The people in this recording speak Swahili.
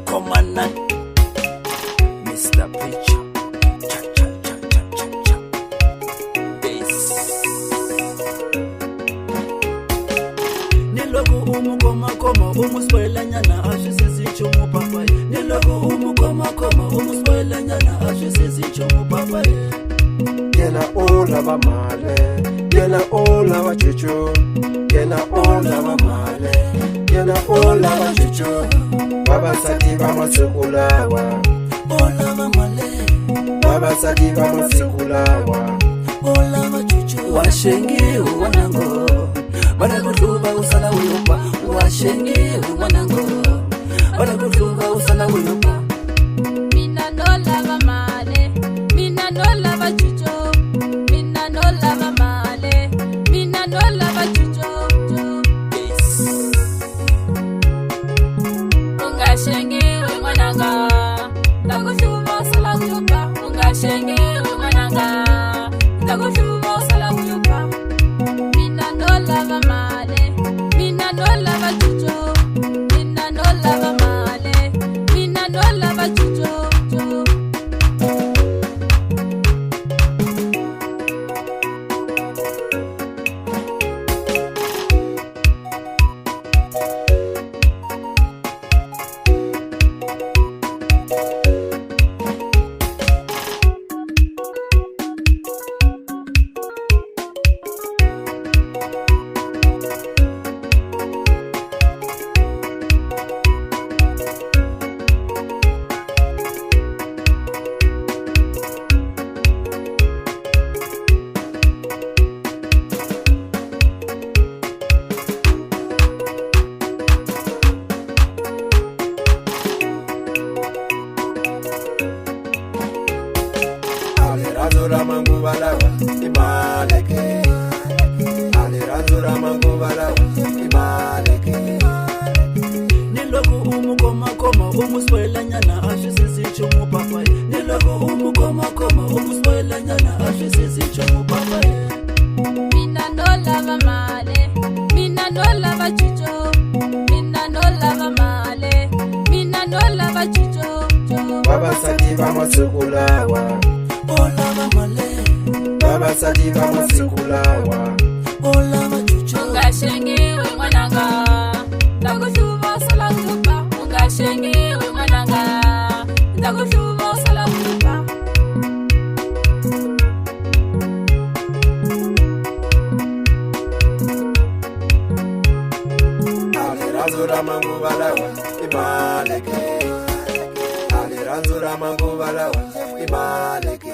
Commandant Mr. Preacher. Cha cha cha cha cha cha. This. Nilogo umukoma koma umuswela nyana ashisizi chumu papa. Nilogo umukoma koma umuswela nyana ashisizi chumu papa. Yena ola ba male, yena ola ba chuchu, yena ola ba male, yena ola ba chuchu. Baba sati ba masikulawa, Ola ba male, baba sati ba masikulawa. ola ba chuchu. Washengi wanango, banakutuba usala uyupa. Washengi wanango, banakutuba usala uyupa. Mina no lava male, mina no lava chucho, mina no lava male, mina no lava chucho. Ungashengi we mwananga, ndakushuba sala uyupa. Ungashengi we mwananga, ndakushuba sala uyupa. Mina no lava male, mina no lava chucho, mina no lava male, mina no lava chucho. Alirazura mangu balawa, imaleke. Alirazura mangu balawa, imaleke. Nilogo umukoma koma umuswela nyana ashisizi chumu papa. Nilogo umukoma koma umuswela nyana ashisizi chumu papa. Mina no lava male, mina no lava chucho, mina no lava male, mina no lava chucho. Baba sati ba masikulawa, Ola ba male, baba sati ba masikulawa. ola ba chuchu. Ungashengi we mwananga, ndakushuba sala uyupa. Ungashengi we mwananga, ndakushuba sala uyupa. Alirazura mangu balawa, imaleke. Alirazura mangu balawa, imaleke.